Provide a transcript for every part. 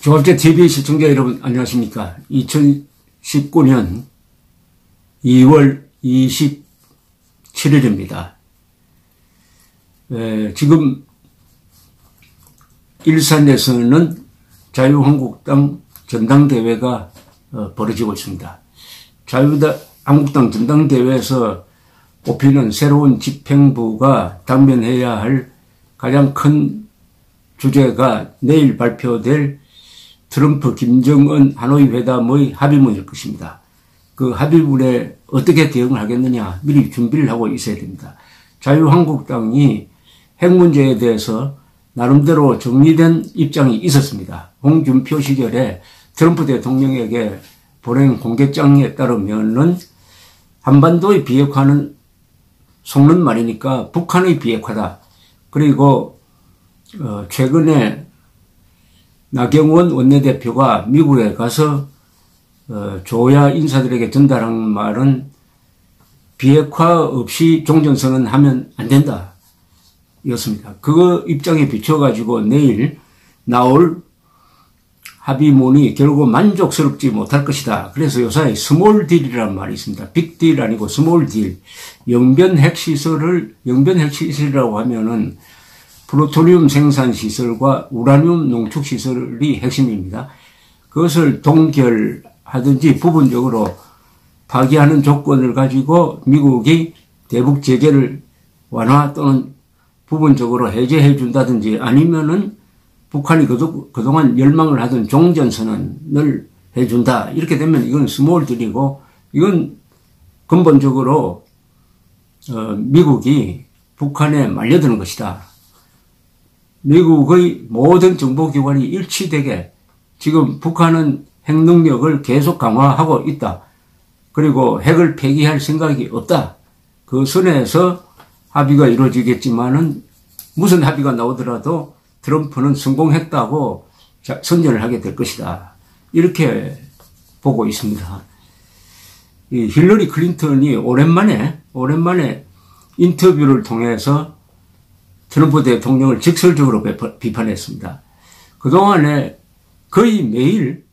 조합제 TV 시청자 여러분 안녕하십니까. 2019년 2월 27일입니다. 지금 일산에서는 자유한국당 전당대회가 벌어지고 있습니다. 자유한국당 전당대회에서 뽑히는 새로운 집행부가 당면해야 할 가장 큰 주제가 내일 발표될 트럼프 김정은 하노이 회담의 합의문일 것입니다. 그 합의문에 어떻게 대응을 하겠느냐 미리 준비를 하고 있어야 됩니다. 자유한국당이 핵 문제에 대해서 나름대로 정리된 입장이 있었습니다. 홍준표 시절에 트럼프 대통령에게 보낸 공개장에 따르면은 한반도의 비핵화는 속는 말이니까 북한의 비핵화다. 그리고 최근에 나경원 원내대표가 미국에 가서 조야 인사들에게 전달한 말은 비핵화 없이 종전선언 하면 안 된다 이었습니다. 그 입장에 비춰가지고 내일 나올 합의문이 결국 만족스럽지 못할 것이다. 그래서 요새 스몰 딜이라는 말이 있습니다. 빅딜 아니고 스몰 딜. 영변 핵시설이라고 하면은 플루토늄 생산시설과 우라늄 농축시설이 핵심입니다. 그것을 동결하든지 부분적으로 파기하는 조건을 가지고 미국이 대북 제재를 완화 또는 부분적으로 해제해 준다든지 아니면은 북한이 그동안 열망을 하던 종전선언을 해준다. 이렇게 되면 이건 스몰딜이고 이건 근본적으로 미국이 북한에 말려드는 것이다. 미국의 모든 정보기관이 일치되게 지금 북한은 핵 능력을 계속 강화하고 있다. 그리고 핵을 폐기할 생각이 없다. 그 선에서 합의가 이루어지겠지만은 무슨 합의가 나오더라도 트럼프는 성공했다고 선전을 하게 될 것이다. 이렇게 보고 있습니다. 이 힐러리 클린턴이 오랜만에 인터뷰를 통해서 트럼프 대통령을 직설적으로 비판했습니다. 그동안에 거의 매일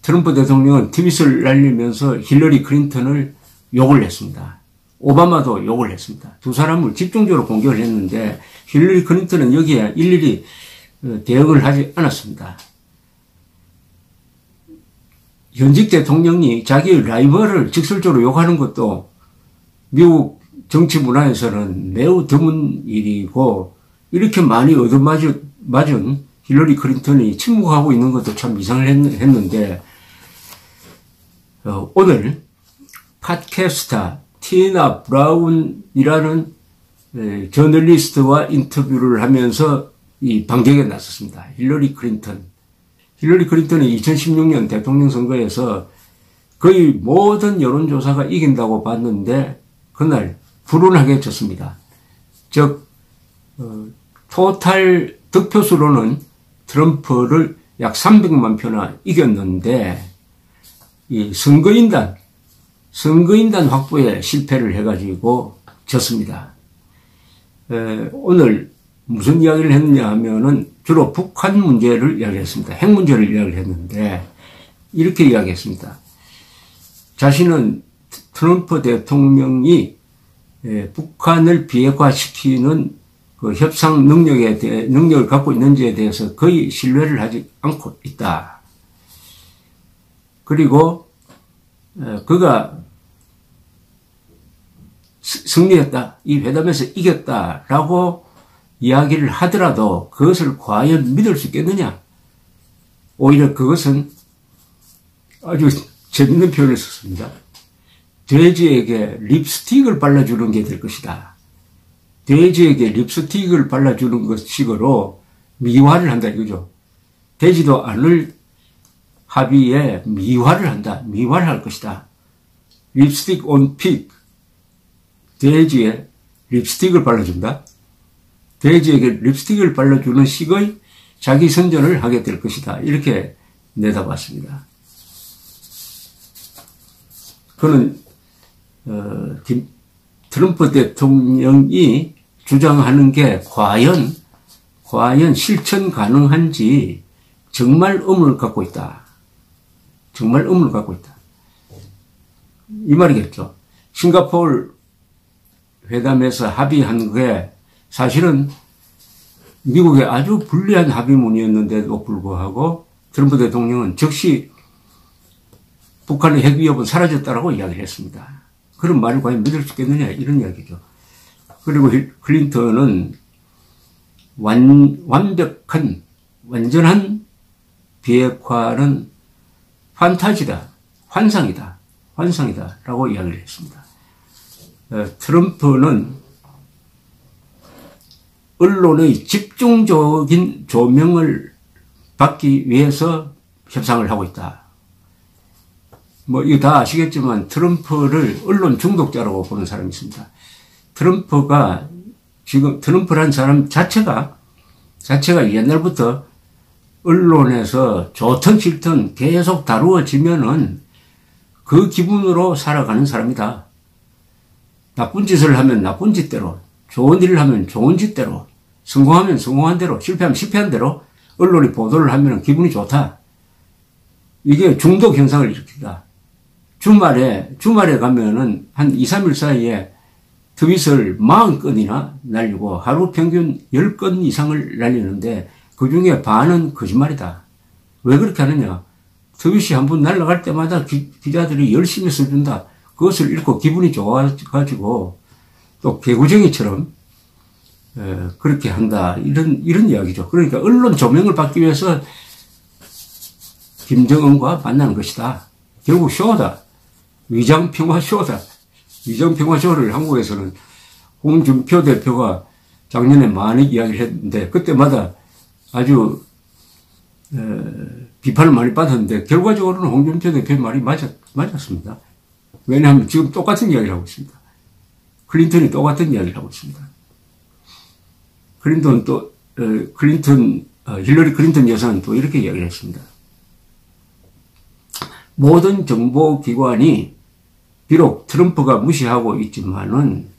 트럼프 대통령은 트윗을 날리면서 힐러리 클린턴을 욕을 했습니다. 오바마도 욕을 했습니다. 두 사람을 집중적으로 공격을 했는데 힐러리 클린턴은 여기에 일일이 대응을 하지 않았습니다. 현직 대통령이 자기의 라이벌을 직설적으로 욕하는 것도 미국 정치 문화에서는 매우 드문 일이고 이렇게 많이 얻어맞은 힐러리 클린턴이 침묵하고 있는 것도 참 이상을 했는데 오늘 팟캐스터 티나 브라운이라는 저널리스트와 인터뷰를 하면서 이 반격에 나섰습니다. 힐러리 클린턴이 2016년 대통령 선거에서 거의 모든 여론조사가 이긴다고 봤는데 그날 불운하게 졌습니다. 즉 토탈 득표수로는 트럼프를 약 300만 표나 이겼는데 이 선거인단 확보에 실패를 해가지고 졌습니다. 오늘 무슨 이야기를 했느냐 하면은 주로 북한 문제를 이야기했습니다. 핵 문제를 이야기를 했는데 이렇게 이야기했습니다. 자신은 트럼프 대통령이 북한을 비핵화시키는 그 협상 능력을 갖고 있는지에 대해서 거의 신뢰를 하지 않고 있다. 그리고 그가 승리했다. 이 회담에서 이겼다라고 이야기를 하더라도 그것을 과연 믿을 수 있겠느냐? 오히려 그것은 아주 재밌는 표현을 썼습니다. 돼지에게 립스틱을 발라주는 게 될 것이다. 돼지에게 립스틱을 발라주는 것식으로 미화를 한다 이거죠. 되지도 않을 합의에 미화를 한다. 미화를 할 것이다. 립스틱 온 픽. 돼지에 립스틱을 발라준다. 돼지에게 립스틱을 발라주는 식의 자기 선전을 하게 될 것이다. 이렇게 내다봤습니다. 그는 트럼프 대통령이 주장하는 게 과연 과연 실천 가능한지 정말 의문을 갖고 있다. 정말 의문을 갖고 있다. 이 말이겠죠. 싱가포르 회담에서 합의한 게 사실은 미국의 아주 불리한 합의문이었는데도 불구하고 트럼프 대통령은 즉시 북한의 핵 위협은 사라졌다라고 이야기를 했습니다. 그런 말을 과연 믿을 수 있겠느냐 이런 이야기죠. 그리고 클린턴은 완벽한 완전한 비핵화는 판타지다, 환상이다 라고 이야기를 했습니다. 트럼프는 언론의 집중적인 조명을 받기 위해서 협상을 하고 있다. 이거 다 아시겠지만 트럼프를 언론 중독자라고 보는 사람이 있습니다. 트럼프란 사람 자체가 옛날부터 언론에서 좋든 싫든 계속 다루어지면은 그 기분으로 살아가는 사람이다. 나쁜 짓을 하면 나쁜 짓대로, 좋은 일을 하면 좋은 짓대로, 성공하면 성공한 대로, 실패하면 실패한 대로 언론이 보도를 하면 기분이 좋다. 이게 중독 현상을 일으킨다. 주말에 가면은 한 2, 3일 사이에 트윗을 40건이나 날리고 하루 평균 10건 이상을 날리는데 그 중에 반은 거짓말이다. 왜 그렇게 하느냐? 트윗이 한번 날아갈 때마다 기자들이 열심히 써준다. 그것을 읽고 기분이 좋아가지고 또 개구쟁이처럼 그렇게 한다. 이런 이야기죠. 그러니까 언론 조명을 받기 위해서 김정은과 만나는 것이다. 결국 쇼다. 위장평화 쇼다. 위장평화 쇼를 한국에서는 홍준표 대표가 작년에 많이 이야기를 했는데 그때마다 아주 비판을 많이 받았는데 결과적으로는 홍준표 대표의 말이 맞았습니다. 왜냐하면 지금 똑같은 이야기를 하고 있습니다. 클린턴이 똑같은 이야기를 하고 있습니다. 힐러리 클린턴 여사는 또 이렇게 이야기를 했습니다. 모든 정보기관이 비록 트럼프가 무시하고 있지만은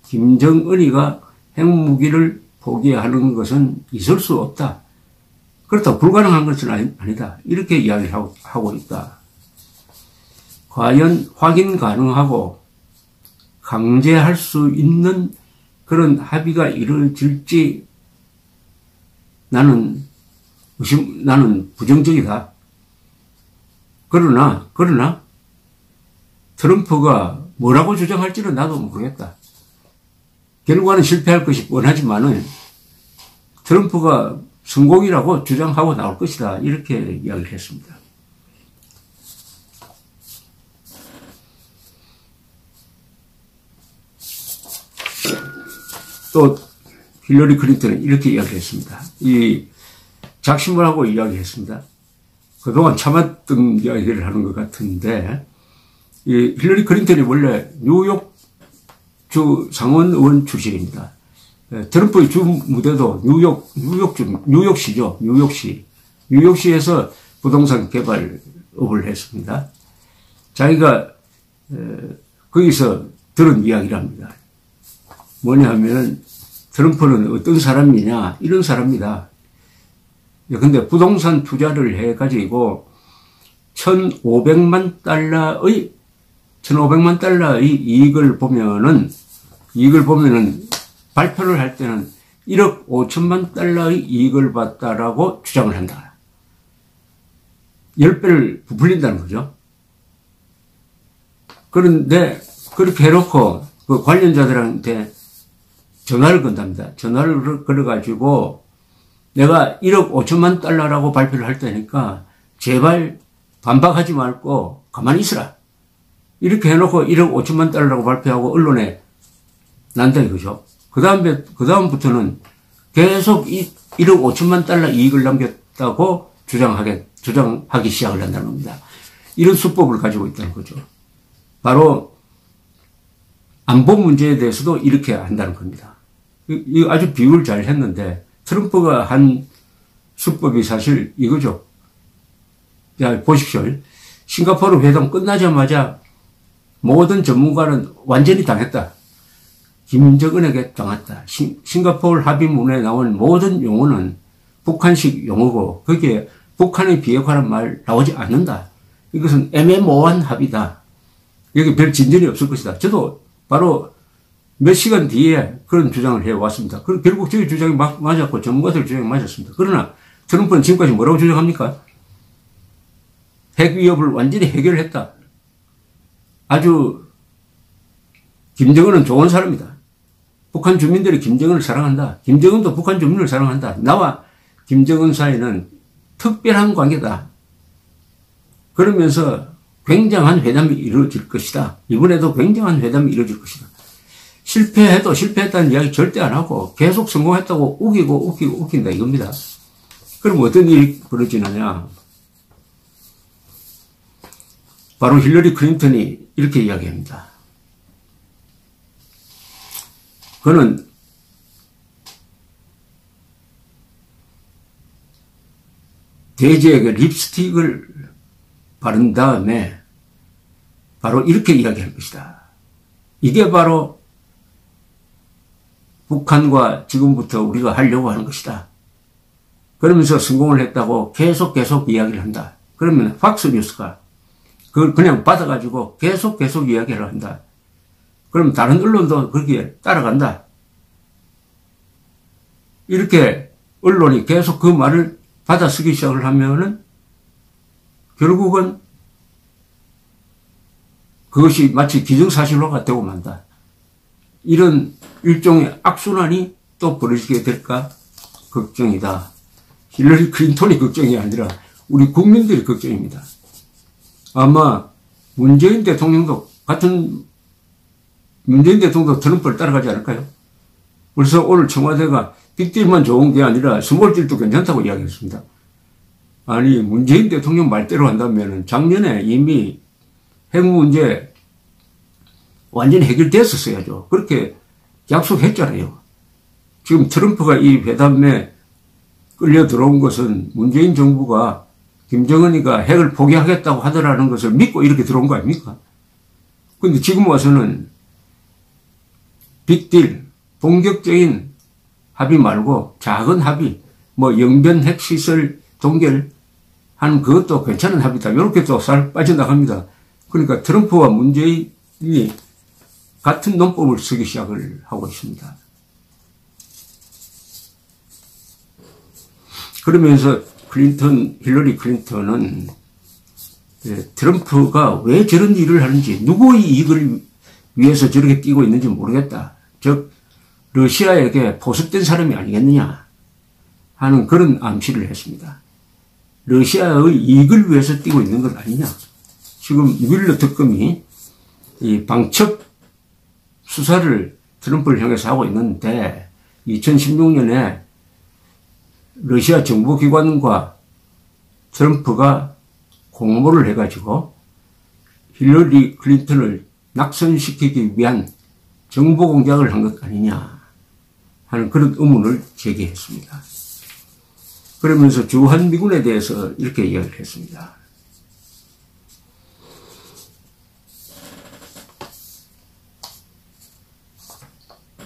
김정은이가 핵무기를 포기하는 것은 있을 수 없다. 그렇다고 불가능한 것은 아니다. 이렇게 이야기를 하고 있다. 과연 확인 가능하고 강제할 수 있는 그런 합의가 이루어질지 나는 부정적이다. 그러나 트럼프가 뭐라고 주장할지는 나도 모르겠다. 결과는 실패할 것이 뻔하지만은 트럼프가 성공이라고 주장하고 나올 것이다. 이렇게 이야기를 했습니다. 또 힐러리 클린턴은 이렇게 이야기했습니다. 이 작심을 이야기했습니다. 그동안 참았던 이야기를 하는 것 같은데 이 힐러리 클린턴이 원래 뉴욕주 상원의원 출신입니다. 트럼프의 주 무대도 뉴욕시죠. 뉴욕시에서 부동산 개발업을 했습니다. 자기가 거기서 들은 이야기랍니다. 뭐냐 하면 트럼프는 어떤 사람이냐 이런 사람이다. 근데 부동산 투자를 해가지고 1,500만 달러의 이익을 보면은 발표를 할 때는 1억 5천만 달러의 이익을 봤다라고 주장을 한다. 10배를 부풀린다는 거죠. 그런데 그렇게 해놓고 그 관련자들한테 전화를 건답니다. 전화를 걸어가지고 내가 1억 5천만 달러라고 발표를 할 테니까 제발 반박하지 말고 가만히 있으라. 이렇게 해놓고 1억 5천만 달러라고 발표하고 언론에 난다 이거죠. 그 다음부터는 계속 1억 5천만 달러 이익을 남겼다고 주장하기 시작을 한다는 겁니다. 이런 수법을 가지고 있다는 거죠. 바로 안보 문제에 대해서도 이렇게 한다는 겁니다. 이 아주 비유를 잘 했는데 트럼프가 한 수법이 사실 이거죠. 자, 보십시오. 싱가포르 회담 끝나자마자 모든 전문가는 완전히 당했다. 김정은에게 당했다. 싱가포르 합의문에 나온 모든 용어는 북한식 용어고 거기에 북한의 비핵화란 말 나오지 않는다. 이것은 애매모호한 합의다. 여기 별 진전이 없을 것이다. 저도 바로 몇 시간 뒤에 그런 주장을 해왔습니다. 결국 저희 주장이 맞았고 전문가들 주장이 맞았습니다. 그러나 트럼프는 지금까지 뭐라고 주장합니까? 핵 위협을 완전히 해결했다. 아주 김정은은 좋은 사람이다. 북한 주민들이 김정은을 사랑한다. 김정은도 북한 주민을 사랑한다. 나와 김정은 사이는 특별한 관계다. 그러면서 굉장한 회담이 이루어질 것이다. 이번에도 굉장한 회담이 이루어질 것이다. 실패해도 실패했다는 이야기 절대 안 하고 계속 성공했다고 우긴다 이겁니다. 그럼 어떤 일이 벌어지느냐. 바로 힐러리 클린턴이 이렇게 이야기합니다. 그는 대지에게 립스틱을 바른 다음에 바로 이렇게 이야기할 것이다. 이게 바로 북한과 지금부터 우리가 하려고 하는 것이다. 그러면서 성공을 했다고 계속 이야기를 한다. 그러면 팍스뉴스가 그걸 그냥 받아가지고 계속 이야기를 한다. 그럼 다른 언론도 거기에 따라간다. 이렇게 언론이 계속 그 말을 받아쓰기 시작을 하면은 결국은 그것이 마치 기정사실화가 되고 만다. 이런 일종의 악순환이 또 벌어지게 될까 걱정이다. 힐러리 클린턴이 걱정이 아니라 우리 국민들이 걱정입니다. 아마 문재인 대통령도 트럼프를 따라가지 않을까요? 그래서 오늘 청와대가 빅딜만 좋은 게 아니라 스몰딜도 괜찮다고 이야기했습니다. 아니 문재인 대통령 말대로 한다면 작년에 이미 핵 문제 완전히 해결됐었어야죠. 그렇게 약속했잖아요. 지금 트럼프가 이 회담에 끌려 들어온 것은 문재인 정부가 김정은이가 핵을 포기하겠다고 하더라는 것을 믿고 이렇게 들어온 거 아닙니까? 근데 지금 와서는 빅딜, 본격적인 합의 말고 작은 합의, 뭐 영변 핵시설 동결하는 그것도 괜찮은 합의다. 이렇게 또 살 빠져나갑니다. 그러니까 트럼프와 문재인이 같은 논법을 쓰기 시작을 하고 있습니다. 그러면서 힐러리 클린턴은 트럼프가 왜 저런 일을 하는지, 누구의 이익을 위해서 저렇게 뛰고 있는지 모르겠다. 즉 러시아에게 포섭된 사람이 아니겠느냐 하는 그런 암시를 했습니다. 러시아의 이익을 위해서 뛰고 있는 것 아니냐. 지금 뮬러 특검이 이 방첩 수사를 트럼프를 향해서 하고 있는데 2016년에 러시아 정보기관과 트럼프가 공모를 해가지고 힐러리 클린턴을 낙선시키기 위한 정보 공작을 한 것 아니냐 하는 그런 의문을 제기했습니다. 그러면서 주한미군에 대해서 이렇게 이야기를 했습니다.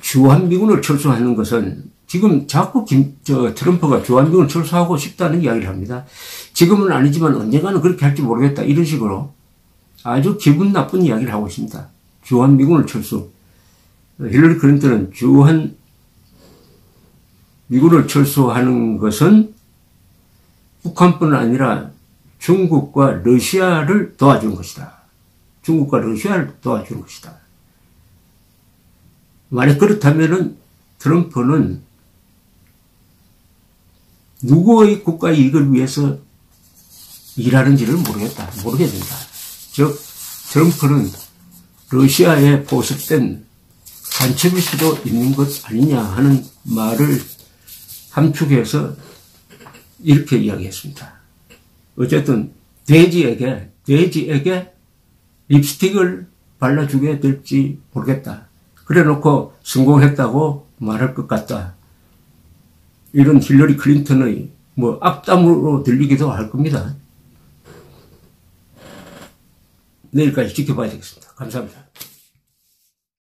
주한미군을 철수하는 것은 지금 자꾸 트럼프가 주한미군을 철수하고 싶다는 이야기를 합니다. 지금은 아니지만 언젠가는 그렇게 할지 모르겠다. 이런 식으로 아주 기분 나쁜 이야기를 하고 있습니다. 주한미군을 철수. 힐러리 클린턴은 주한미군을 철수하는 것은 북한뿐 아니라 중국과 러시아를 도와주는 것이다. 중국과 러시아를 도와주는 것이다. 만약 그렇다면은 트럼프는 누구의 국가 이익을 위해서 일하는지를 모르게 된다. 즉 트럼프는 러시아에 포섭된 간첩일 수도 있는 것 아니냐 하는 말을 함축해서 이렇게 이야기했습니다. 어쨌든 돼지에게 립스틱을 발라주게 될지 모르겠다. 그래 놓고 성공했다고 말할 것 같다. 이런 힐러리 클린턴의 악담으로 들리기도 할 겁니다. 내일까지 지켜봐야 되겠습니다. 감사합니다.